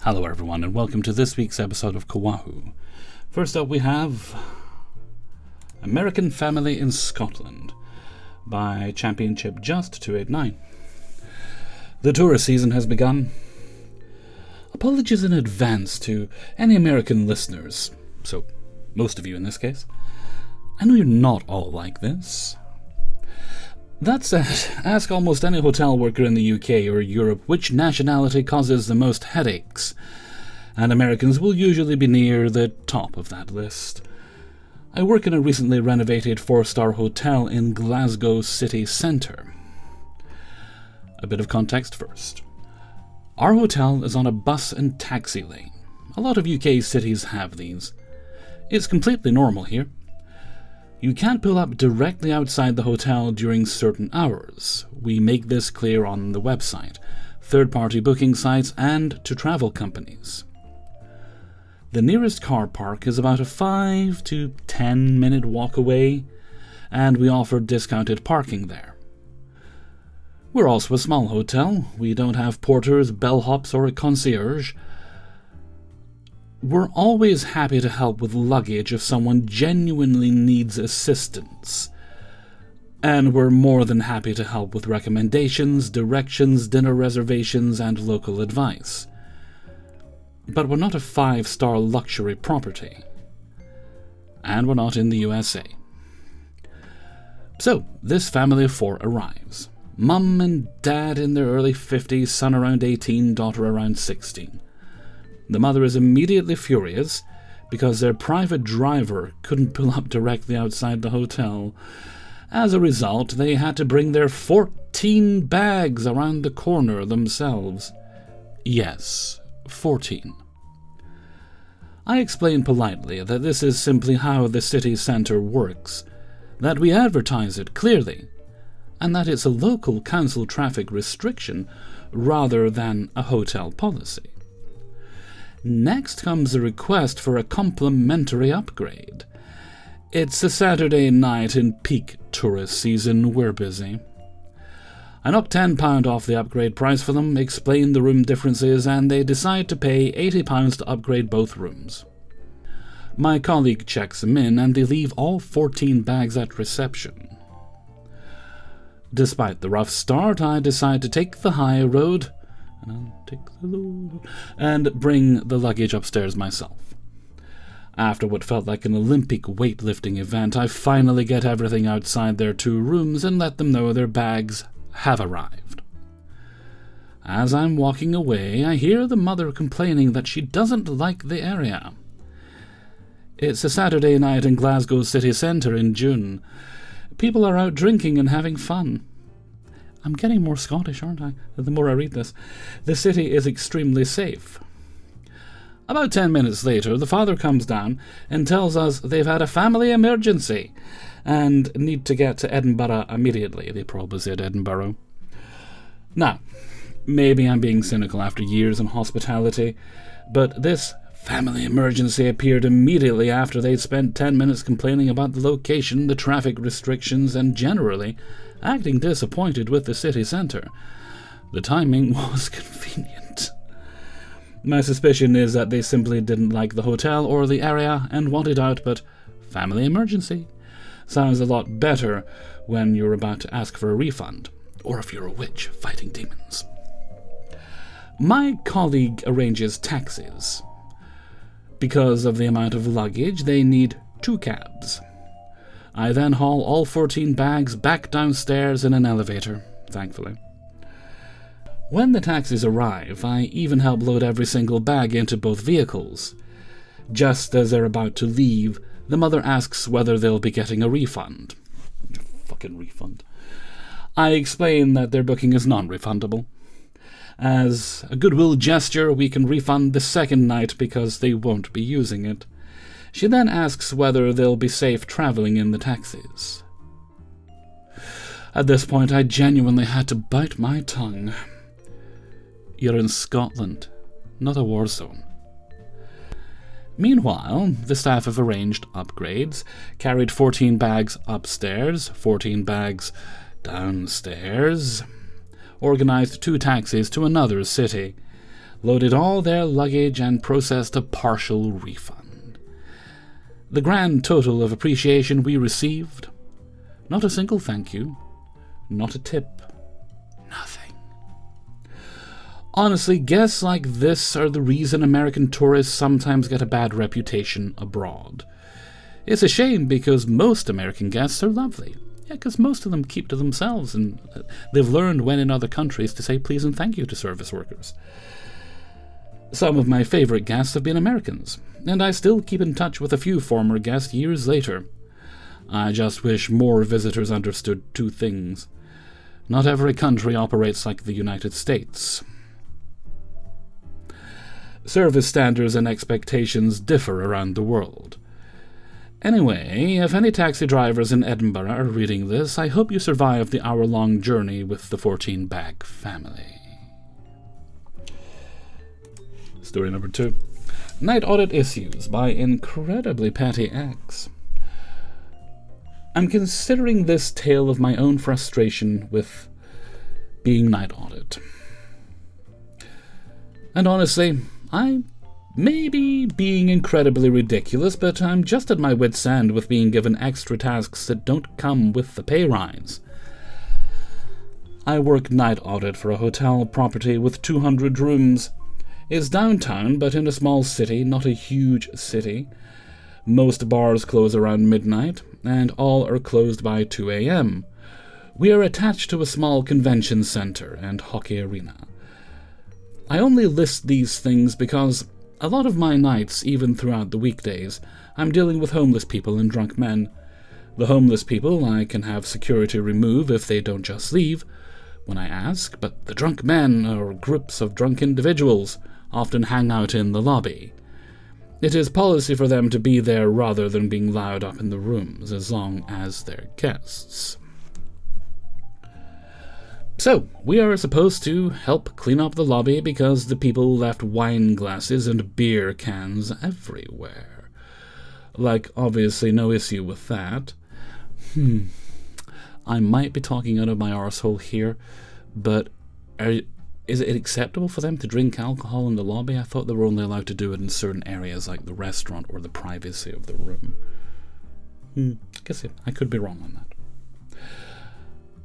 Hello everyone, and welcome to this week's episode of Coahw. First up we have American Family in Scotland by Championship Just 289. The tourist season has begun. Apologies in advance to any American listeners, so most of you in this case. I know you're not all like this. That said, ask almost any hotel worker in the UK or Europe which nationality causes the most headaches, and Americans will usually be near the top of that list. I work in a recently renovated 4-star hotel in Glasgow city centre. A bit of context first. Our hotel is on a bus and taxi lane. A lot of UK cities have these. It's completely normal here. You can't pull up directly outside the hotel during certain hours. We make this clear on the website, third-party booking sites, and to travel companies. The nearest car park is about a 5 to 10 minute walk away, and we offer discounted parking there. We're also a small hotel. We don't have porters, bellhops, or a concierge. We're always happy to help with luggage if someone genuinely needs assistance. And we're more than happy to help with recommendations, directions, dinner reservations, and local advice. But we're not a 5-star luxury property. And we're not in the USA. So, this family of 4 arrives. Mum and dad in their early 50s, son around 18, daughter around 16. The mother is immediately furious because their private driver couldn't pull up directly outside the hotel. As a result, they had to bring their 14 bags around the corner themselves. Yes, 14. I explained politely that this is simply how the city centre works, that we advertise it clearly, and that it's a local council traffic restriction rather than a hotel policy. Next comes a request for a complimentary upgrade. It's a Saturday night in peak tourist season, we're busy. I knock £10 off the upgrade price for them, explain the room differences, and they decide to pay £80 to upgrade both rooms. My colleague checks them in, and they leave all 14 bags at reception. Despite the rough start, I decide to take the high road, and I'll take the load, and bring the luggage upstairs myself. After what felt like an Olympic weightlifting event, I finally get everything outside their 2 rooms and let them know their bags have arrived. As I'm walking away, I hear the mother complaining that she doesn't like the area. It's a Saturday night in Glasgow city centre in June. People are out drinking and having fun. I'm getting more Scottish, aren't I, the more I read this. The city is extremely safe. About 10 minutes later, the father comes down and tells us they've had a family emergency and need to get to Edinburgh immediately. They probably said Edinburgh. Now, maybe I'm being cynical after years in hospitality, but this family emergency appeared immediately after they'd spent 10 minutes complaining about the location, the traffic restrictions, and generally acting disappointed with the city centre. The timing was convenient. My suspicion is that they simply didn't like the hotel or the area and wanted out, but family emergency sounds a lot better when you're about to ask for a refund, or if you're a witch fighting demons. My colleague arranges taxis. Because of the amount of luggage, they need 2 cabs. I then haul all 14 bags back downstairs in an elevator, thankfully. When the taxis arrive, I even help load every single bag into both vehicles. Just as they're about to leave, the mother asks whether they'll be getting a refund. Fucking refund. I explain that their booking is non-refundable. As a goodwill gesture, we can refund the second night because they won't be using it. She then asks whether they'll be safe travelling in the taxis. At this point, I genuinely had to bite my tongue. You're in Scotland, not a war zone. Meanwhile, the staff have arranged upgrades, carried 14 bags upstairs, 14 bags downstairs, organised 2 taxis to another city. loaded all their luggage and processed a partial refund. The grand total of appreciation we received? Not a single thank you, not a tip, nothing. Honestly, guests like this are the reason American tourists sometimes get a bad reputation abroad. It's a shame because most American guests are lovely. Yeah, because most of them keep to themselves and they've learned when in other countries to say please and thank you to service workers. Some of my favorite guests have been Americans, and I still keep in touch with a few former guests years later. I just wish more visitors understood two things. Not every country operates like the United States. Service standards and expectations differ around the world. Anyway, if any taxi drivers in Edinburgh are reading this, I hope you survive the hour-long journey with the 14-bag family. Story number 2. Night Audit Issues by Incredibly Petty X. I'm considering this tale of my own frustration with being night audit. And honestly, I may be being incredibly ridiculous, but I'm just at my wit's end with being given extra tasks that don't come with the pay rise. I work night audit for a hotel property with 200 rooms. It's downtown, but in a small city, not a huge city. Most bars close around midnight, and all are closed by 2 a.m. We are attached to a small convention center and hockey arena. I only list these things because a lot of my nights, even throughout the weekdays, I'm dealing with homeless people and drunk men. The homeless people I can have security remove if they don't just leave when I ask, but the drunk men, or groups of drunk individuals, often hang out in the lobby. It is policy for them to be there rather than being loud up in the rooms, as long as they're guests. So, we are supposed to help clean up the lobby because the people left wine glasses and beer cans everywhere. Like, obviously no issue with that. I might be talking out of my arsehole here, but is it acceptable for them to drink alcohol in the lobby? I thought they were only allowed to do it in certain areas like the restaurant or the privacy of the room. I could be wrong on that.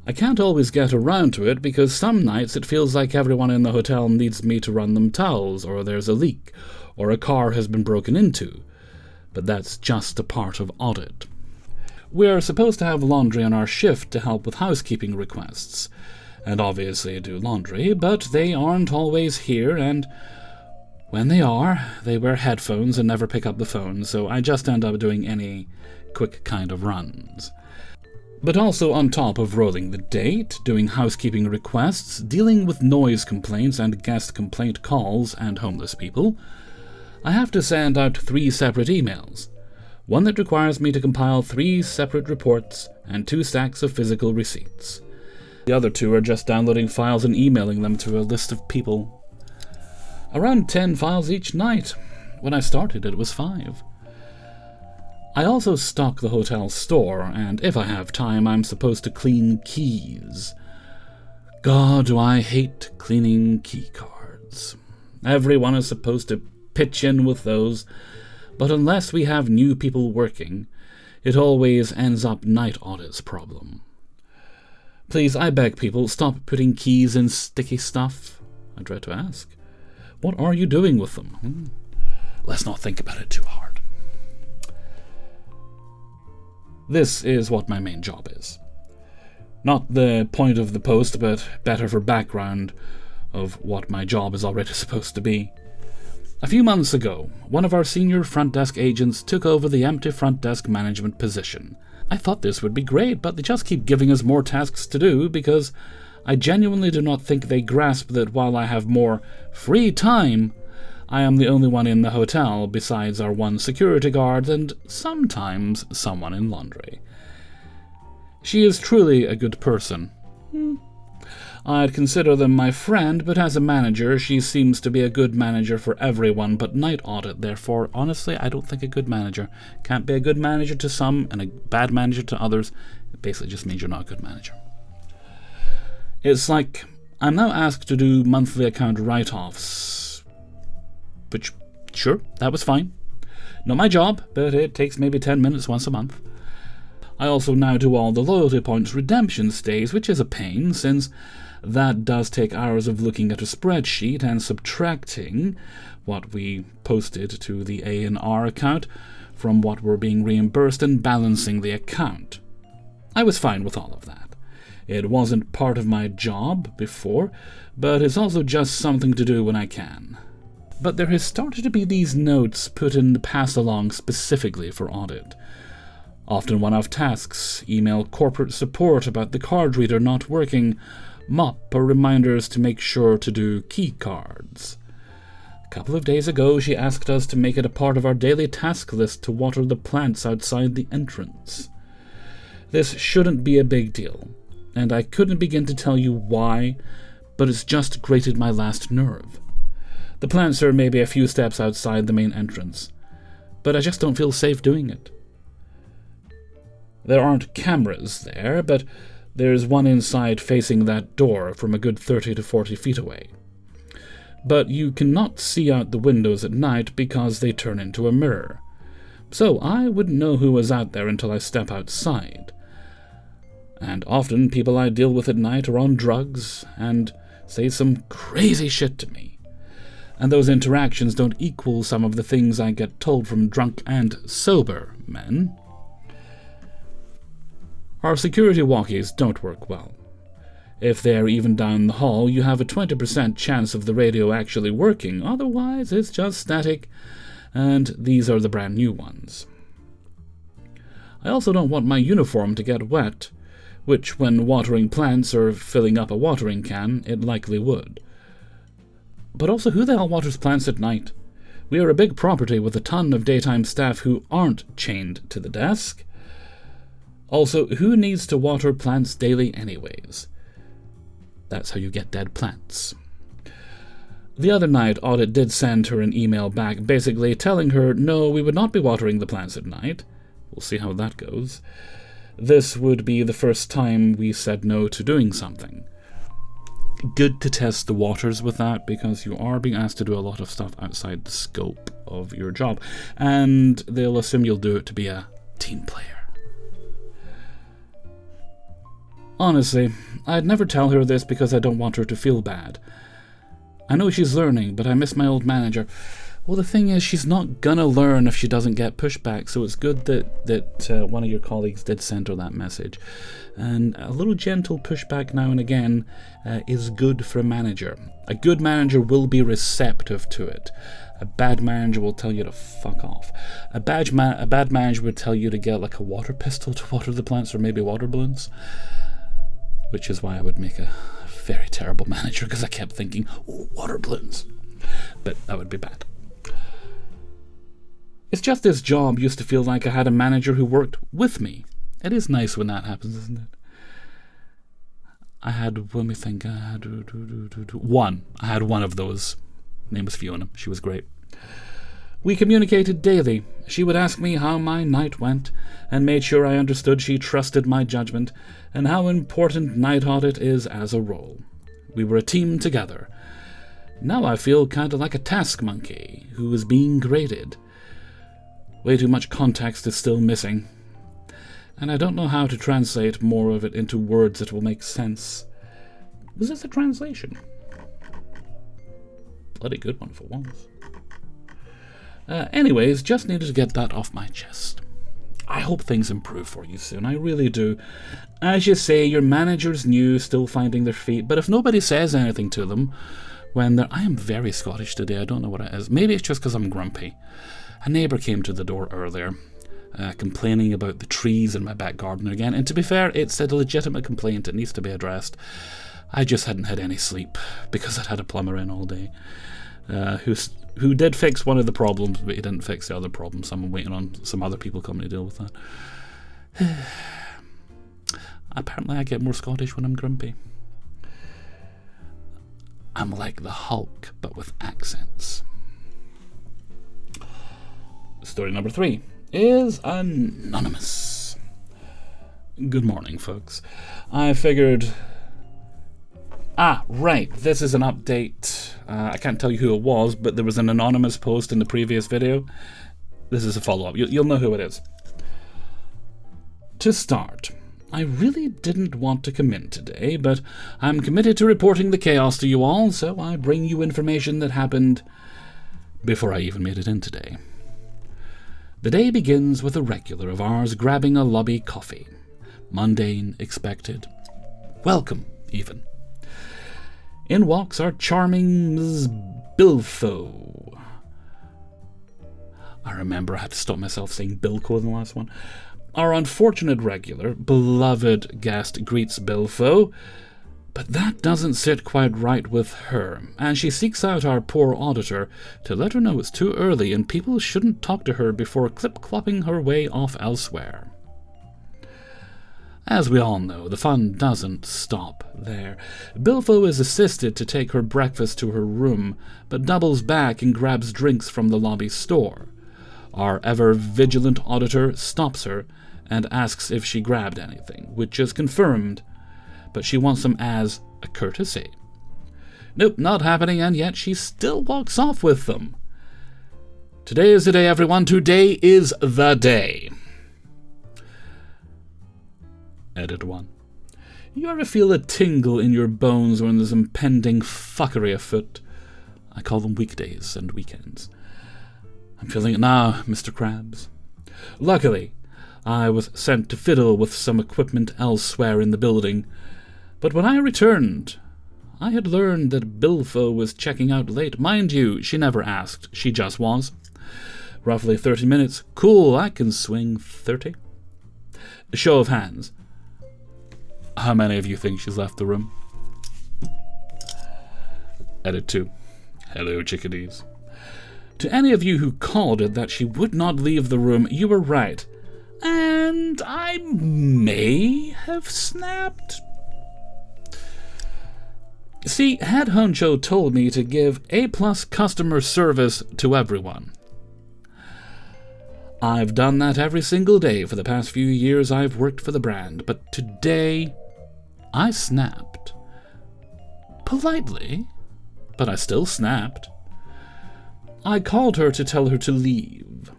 I can't always get around to it because some nights it feels like everyone in the hotel needs me to run them towels, or there's a leak, or a car has been broken into. But that's just a part of audit. We're supposed to have laundry on our shift to help with housekeeping requests, and obviously do laundry, but they aren't always here, and when they are, they wear headphones and never pick up the phone, so I just end up doing any quick kind of runs. But also on top of rolling the date, doing housekeeping requests, dealing with noise complaints and guest complaint calls and homeless people, I have to send out 3 separate emails. One that requires me to compile 3 separate reports and 2 stacks of physical receipts. The other 2 are just downloading files and emailing them to a list of people. Around 10 files each night. When I started, it was 5. I also stock the hotel store, and if I have time, I'm supposed to clean keys. God, do I hate cleaning key cards. Everyone is supposed to pitch in with those, but unless we have new people working, it always ends up night audit's problem. Please, I beg people, stop putting keys in sticky stuff. I dread to ask. What are you doing with them? Let's not think about it too hard. This is what my main job is. Not the point of the post, but better for background of what my job is already supposed to be. A few months ago, one of our senior front desk agents took over the empty front desk management position. I thought this would be great, but they just keep giving us more tasks to do because I genuinely do not think they grasp that while I have more free time, I am the only one in the hotel besides our one security guard and sometimes someone in laundry. She is truly a good person. I'd consider them my friend, but as a manager, she seems to be a good manager for everyone but night audit. Therefore, honestly, I don't think a good manager can't be a good manager to some and a bad manager to others. It basically just means you're not a good manager. It's like I'm now asked to do monthly account write-offs which, sure, that was fine. Not my job, but it takes maybe 10 minutes once a month. I also now do all the loyalty points redemption stays, which is a pain, since that does take hours of looking at a spreadsheet and subtracting what we posted to the A&R account from what we're being reimbursed and balancing the account. I was fine with all of that. It wasn't part of my job before, but it's also just something to do when I can. But there has started to be these notes put in passed along specifically for audit. Often one-off tasks, email corporate support about the card reader not working, mop or reminders to make sure to do key cards. A couple of days ago she asked us to make it a part of our daily task list to water the plants outside the entrance. This shouldn't be a big deal, and I couldn't begin to tell you why, but it's just grated my last nerve. The plants are maybe a few steps outside the main entrance, but I just don't feel safe doing it. There aren't cameras there, but there's one inside facing that door from a good 30 to 40 feet away. But you cannot see out the windows at night because they turn into a mirror. So I wouldn't know who was out there until I step outside. And often people I deal with at night are on drugs and say some crazy shit to me. And those interactions don't equal some of the things I get told from drunk and sober men. Our security walkies don't work well. If they're even down the hall, you have a 20% chance of the radio actually working, otherwise it's just static, and these are the brand new ones. I also don't want my uniform to get wet, which when watering plants or filling up a watering can, it likely would. But also, who the hell waters plants at night? We are a big property with a ton of daytime staff who aren't chained to the desk. Also, who needs to water plants daily anyways? That's how you get dead plants. The other night, Audit did send her an email back basically telling her no, we would not be watering the plants at night. We'll see how that goes. This would be the first time we said no to doing something. Good to test the waters with that, because you are being asked to do a lot of stuff outside the scope of your job, and they'll assume you'll do it to be a team player. Honestly, I'd never tell her this because I don't want her to feel bad. I know she's learning, but I miss my old manager. Well, the thing is, she's not gonna learn if she doesn't get pushback, so it's good that one of your colleagues did send her that message. And a little gentle pushback now and again is good for a manager. A good manager will be receptive to it. A bad manager will tell you to fuck off. A bad manager would tell you to get like a water pistol to water the plants, or maybe water balloons. Which is why I would make a very terrible manager, because I kept thinking, oh, water balloons. But that would be bad. It's just this job used to feel like I had a manager who worked with me. It is nice when that happens, isn't it? I had one of those. Her name was Fiona. She was great. We communicated daily. She would ask me how my night went, and made sure I understood she trusted my judgment, and how important night audit is as a role. We were a team together. Now I feel kind of like a task monkey who is being graded. Way too much context is still missing, and I don't know how to translate more of it into words that will make sense. Was this a translation? Bloody good one for once. Anyways, just needed to get that off my chest. I hope things improve for you soon, I really do. As you say, your manager's new, still finding their feet, but if nobody says anything to them when they're... I am very Scottish today, I don't know what it is. Maybe it's just because I'm grumpy. A neighbour came to the door earlier, complaining about the trees in my back garden again, and to be fair, it's a legitimate complaint, it needs to be addressed. I just hadn't had any sleep, because I'd had a plumber in all day, who did fix one of the problems, but he didn't fix the other problem, so I'm waiting on some other people coming to deal with that. Apparently I get more Scottish when I'm grumpy. I'm like the Hulk, but with accents. Story number 3 is anonymous. Good morning, folks. I figured... right, this is an update I can't tell you who it was, but there was an anonymous post in the previous video. This is a follow-up. You'll know who it is. To start, I really didn't want to come in today, but I'm committed to reporting the chaos to you all, so I bring you information that happened before I even made it in today. The day begins with a regular of ours grabbing a lobby coffee. Mundane, expected. Welcome, even. In walks our charming Ms. Bilfo. I remember I had to stop myself saying Bilko in the last one. Our unfortunate regular, beloved guest greets Bilfo, but that doesn't sit quite right with her, and she seeks out our poor auditor to let her know it's too early and people shouldn't talk to her before clip-clopping her way off elsewhere. As we all know, the fun doesn't stop there. Bilfo is assisted to take her breakfast to her room, but doubles back and grabs drinks from the lobby store. Our ever-vigilant auditor stops her and asks if she grabbed anything, which is confirmed, but she wants them as a courtesy. Nope, not happening, and yet she still walks off with them. Today is the day, everyone. Today is the day. Edit 1. You ever feel a tingle in your bones when there's impending fuckery afoot? I call them weekdays and weekends. I'm feeling it now, Mr. Krabs. Luckily, I was sent to fiddle with some equipment elsewhere in the building, but when I returned, I had learned that Bilfo was checking out late. Mind you, she never asked, she just was. Roughly 30 minutes. Cool, I can swing 30. A show of hands. How many of you think she's left the room? Edit 2. Hello, chickadees. To any of you who called it that she would not leave the room, you were right. And I may have snapped. See, Head Honcho told me to give A+ customer service to everyone. I've done that every single day for the past few years I've worked for the brand, but today I snapped. Politely, but I still snapped. I called her to tell her to leave.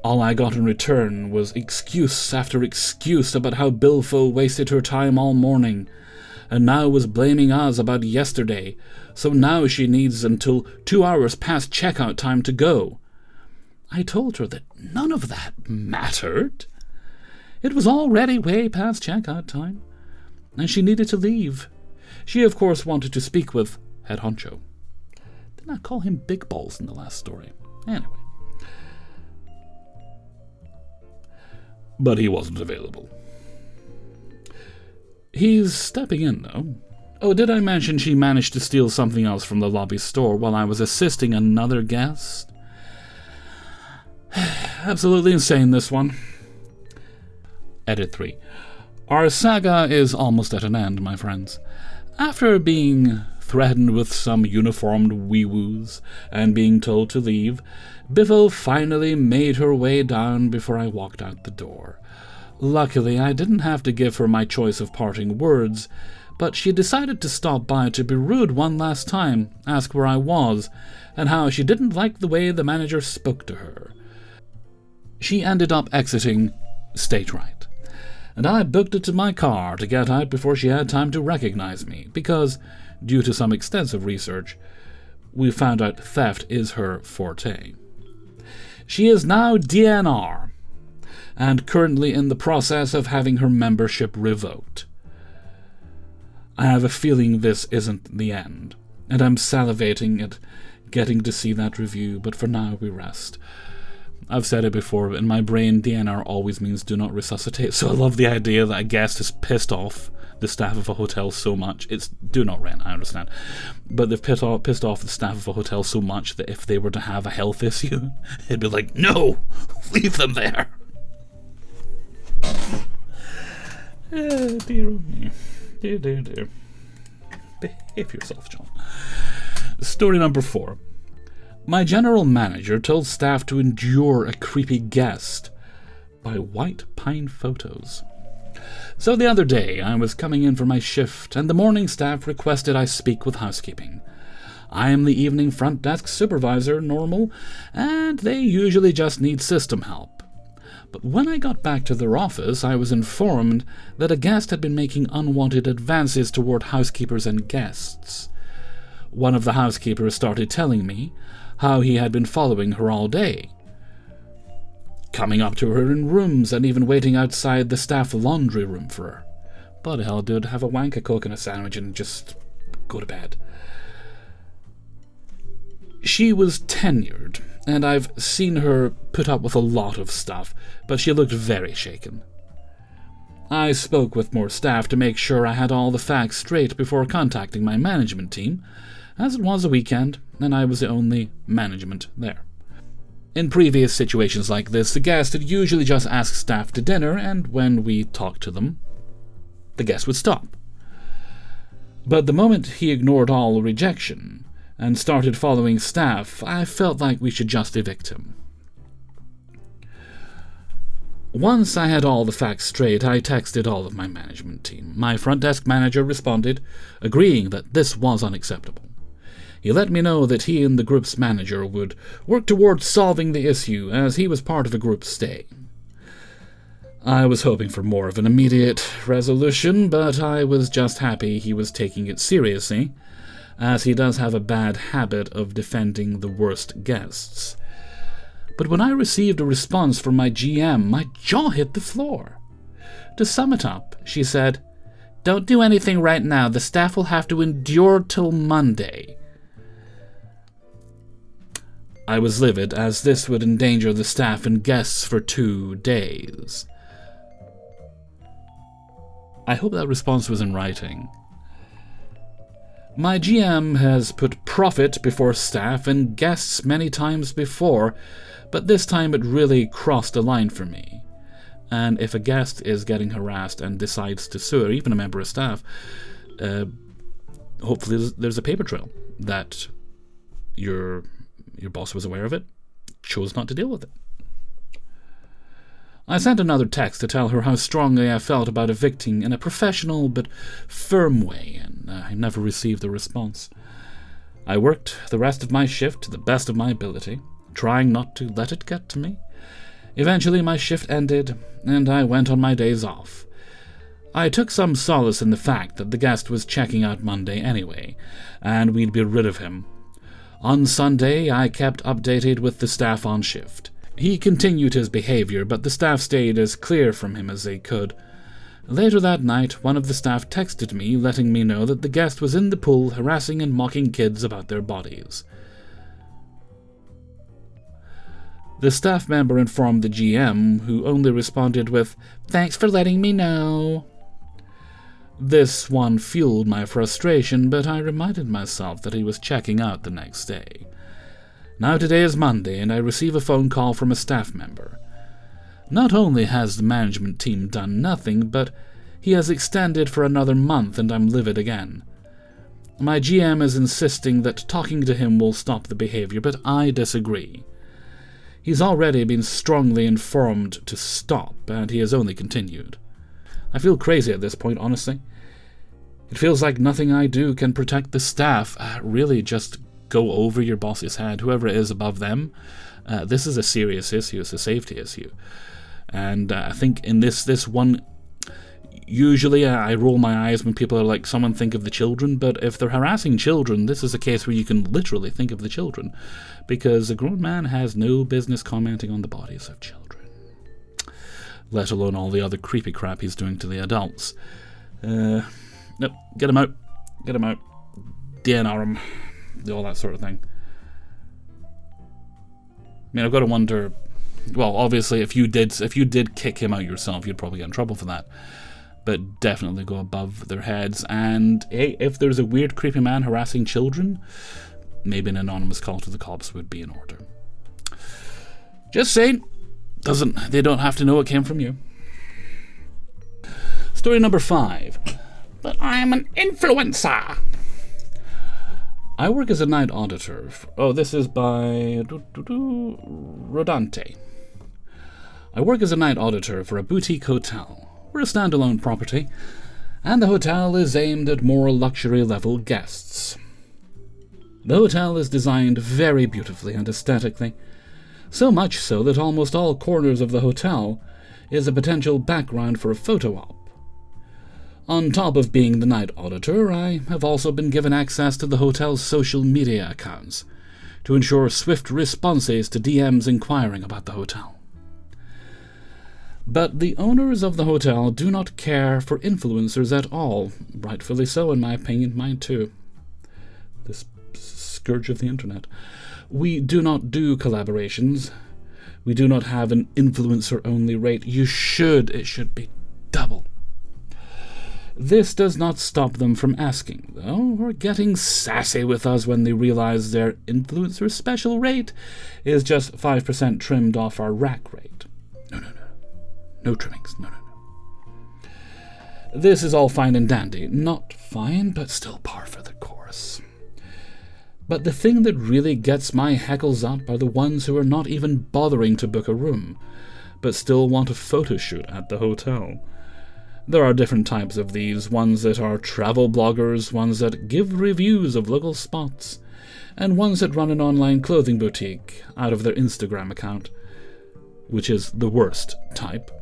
All I got in return was excuse after excuse about how Bilfo wasted her time all morning, and now was blaming us about yesterday, so now she needs until 2 hours past checkout time to go. I told her that none of that mattered. It was already way past checkout time, and she needed to leave. She, of course, wanted to speak with Head Honcho. Didn't I call him Big Balls in the last story? Anyway. But he wasn't available. He's stepping in, though. Oh, did I mention she managed to steal something else from the lobby store while I was assisting another guest? Absolutely insane, this one. Edit 3. Our saga is almost at an end, my friends. After being threatened with some uniformed wee-woos and being told to leave, Biffle finally made her way down before I walked out the door. Luckily, I didn't have to give her my choice of parting words, but she decided to stop by to be rude one last time, ask where I was, and how she didn't like the way the manager spoke to her. She ended up exiting stage right, and I booked it to my car to get out before she had time to recognize me, because, due to some extensive research, we found out theft is her forte. She is now DNR, and currently in the process of having her membership revoked. I have a feeling this isn't the end, and I'm salivating at getting to see that review, but for now we rest. I've said it before, but in my brain, DNR always means do not resuscitate, so I love the idea that a guest has pissed off the staff of a hotel so much. It's do not rent, I understand. But they've pissed off the staff of a hotel so much that if they were to have a health issue, it'd be like, no, leave them there. Dear me. Dear. Behave yourself, John. Story number 4. My general manager told staff to endure a creepy guest by White Pine Photos. So the other day, I was coming in for my shift, and the morning staff requested I speak with housekeeping. I am the evening front desk supervisor, normal, and they usually just need system help. But when I got back to their office, I was informed that a guest had been making unwanted advances toward housekeepers and guests. One of the housekeepers started telling me how he had been following her all day, coming up to her in rooms and even waiting outside the staff laundry room for her. Bloody hell, dude, have a wank, a Coke, and a sandwich and just go to bed. She was tenured, and I've seen her put up with a lot of stuff, but she looked very shaken. I spoke with more staff to make sure I had all the facts straight before contacting my management team, as it was a weekend, and I was the only management there. In previous situations like this, the guest had usually just asked staff to dinner, and when we talked to them, the guest would stop. But the moment he ignored all rejection and started following staff, I felt like we should just evict him. Once I had all the facts straight, I texted all of my management team. My front desk manager responded, agreeing that this was unacceptable. He let me know that he and the group's manager would work towards solving the issue, as he was part of a group stay. I was hoping for more of an immediate resolution, but I was just happy he was taking it seriously, as he does have a bad habit of defending the worst guests. But when I received a response from my GM, my jaw hit the floor. To sum it up, she said, "Don't do anything right now. The staff will have to endure till Monday." I was livid, as this would endanger the staff and guests for 2 days. I hope that response was in writing. My GM has put profit before staff and guests many times before, but this time it really crossed a line for me. And if a guest is getting harassed and decides to sue, or even a member of staff, hopefully there's a paper trail that your boss was aware of it, chose not to deal with it. I sent another text to tell her how strongly I felt about evicting in a professional but firm way, and I never received a response. I worked the rest of my shift to the best of my ability, trying not to let it get to me. Eventually my shift ended, and I went on my days off. I took some solace in the fact that the guest was checking out Monday anyway, and we'd be rid of him. On Sunday, I kept updated with the staff on shift. He continued his behavior, but the staff stayed as clear from him as they could. Later that night, one of the staff texted me, letting me know that the guest was in the pool harassing and mocking kids about their bodies. The staff member informed the GM, who only responded with, "Thanks for letting me know." This one fueled my frustration, but I reminded myself that he was checking out the next day. Now today is Monday, and I receive a phone call from a staff member. Not only has the management team done nothing, but he has extended for another month, and I'm livid again. My GM is insisting that talking to him will stop the behavior, but I disagree. He's already been strongly informed to stop, and he has only continued. I feel crazy at this point, honestly. It feels like nothing I do can protect the staff. Really, just go over your boss's head, whoever is above them. This is a serious issue. It's a safety issue. And I think in this one, usually I roll my eyes when people are like, someone think of the children, but if they're harassing children, this is a case where you can literally think of the children, because a grown man has no business commenting on the bodies of children, let alone all the other creepy crap he's doing to the adults. Nope, get him out, DNR him, all that sort of thing. I mean, I've got to wonder, well, obviously, if you did kick him out yourself, you'd probably get in trouble for that. But definitely go above their heads. And hey, if there's a weird, creepy man harassing children, maybe an anonymous call to the cops would be in order. Just saying, they don't have to know it came from you. Story number 5. But I'm an influencer. I work as a night auditor. This is by Rodante. I work as a night auditor for a boutique hotel. We're a standalone property, and the hotel is aimed at more luxury-level guests. The hotel is designed very beautifully and aesthetically, so much so that almost all corners of the hotel is a potential background for a photo op. On top of being the night auditor, I have also been given access to the hotel's social media accounts to ensure swift responses to DMs inquiring about the hotel. But the owners of the hotel do not care for influencers at all, rightfully so in my opinion, mine too. This scourge of the internet. We do not do collaborations. We do not have an influencer-only rate. It should be double. This does not stop them from asking, though, or getting sassy with us when they realize their influencer special rate is just 5% trimmed off our rack rate. No trimmings, no. This is all fine and dandy. Not fine, but still par for the course. But the thing that really gets my heckles up are the ones who are not even bothering to book a room, but still want a photo shoot at the hotel. There are different types of these, ones that are travel bloggers, ones that give reviews of local spots, and ones that run an online clothing boutique out of their Instagram account, which is the worst type.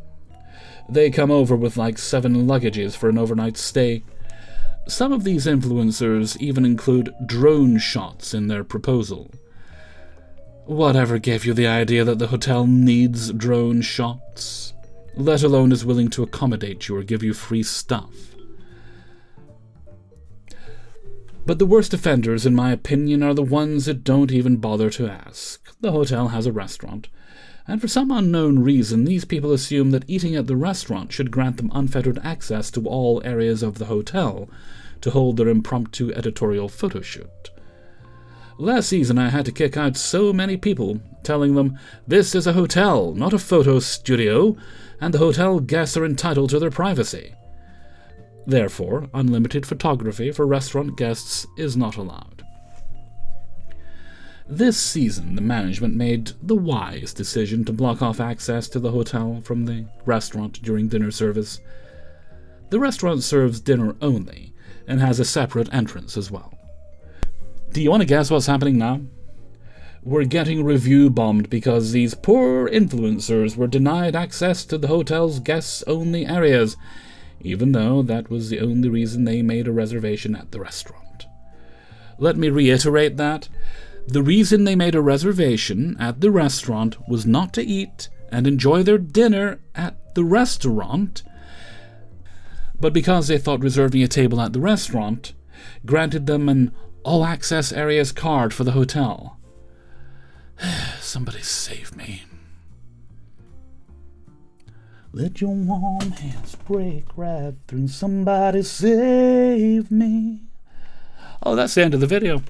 They come over with like 7 luggages for an overnight stay. Some of these influencers even include drone shots in their proposal. Whatever gave you the idea that the hotel needs drone shots, let alone is willing to accommodate you or give you free stuff? But the worst offenders, in my opinion, are the ones that don't even bother to ask. The hotel has a restaurant, and for some unknown reason, these people assume that eating at the restaurant should grant them unfettered access to all areas of the hotel to hold their impromptu editorial photo shoot. Last season, I had to kick out so many people, telling them this is a hotel, not a photo studio, and the hotel guests are entitled to their privacy. Therefore, unlimited photography for restaurant guests is not allowed. This season, the management made the wise decision to block off access to the hotel from the restaurant during dinner service. The restaurant serves dinner only, and has a separate entrance as well. Do you want to guess what's happening now? We're getting review bombed because these poor influencers were denied access to the hotel's guests-only areas, even though that was the only reason they made a reservation at the restaurant. Let me reiterate that. The reason they made a reservation at the restaurant was not to eat and enjoy their dinner at the restaurant, but because they thought reserving a table at the restaurant granted them an all-access areas card for the hotel. Somebody save me. Let your warm hands break right through. Somebody save me. Oh, that's the end of the video.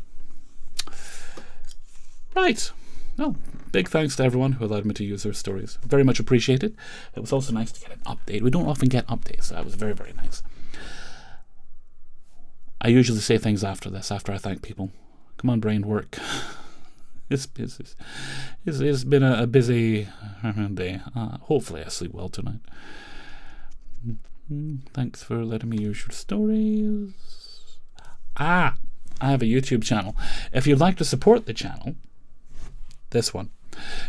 Right. Well, big thanks to everyone who allowed me to use their stories. Very much appreciated. It was also nice to get an update. We don't often get updates, so that was very, very nice. I usually say things after this, after I thank people. Come on, brain, work. It's been a busy day. Hopefully I sleep well tonight. Thanks for letting me use your stories. I have a YouTube channel. If you'd like to support the channel, this one,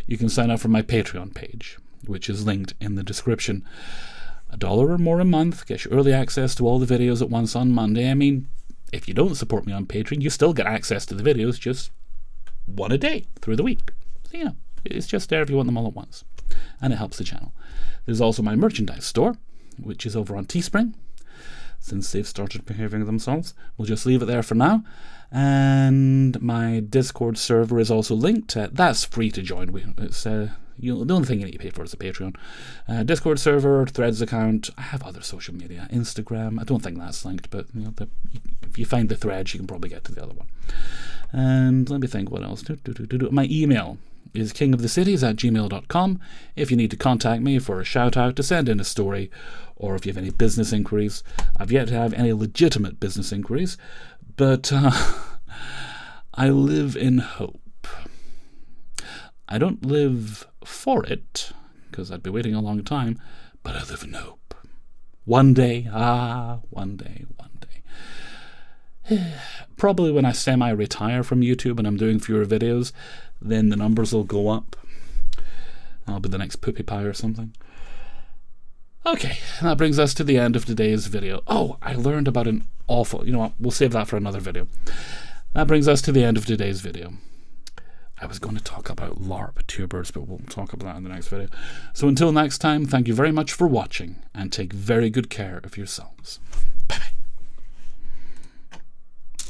you can sign up for my Patreon page, which is linked in the description. $1 or more a month gets you early access to all the videos at once on Monday. I mean, if you don't support me on Patreon, you still get access to the videos, just one a day through the week. So, yeah, it's just there if you want them all at once. And it helps the channel. There's also my merchandise store, which is over on Teespring. Since they've started behaving themselves, we'll just leave it there for now. And my Discord server is also linked. That's free to join. It's the only thing you need to pay for is a Patreon. Discord server, Threads account. I have other social media, Instagram. I don't think that's linked, but if you find the Threads, you can probably get to the other one. And let me think what else. My email is kingofthecities@gmail.com if you need to contact me for a shout out, to send in a story, or if you have any business inquiries. I've yet to have any legitimate business inquiries, but I live in hope. I don't live for it, because I'd be waiting a long time, but I live in hope. One day, one day. Probably when I semi-retire from YouTube and I'm doing fewer videos, then the numbers will go up. I'll be the next Poopy Pie or something. Okay, that brings us to the end of today's video. Oh, I learned about an awful... You know what? We'll save that for another video. That brings us to the end of today's video. I was going to talk about LARP tubers, but we'll talk about that in the next video. So until next time, thank you very much for watching, and take very good care of yourselves.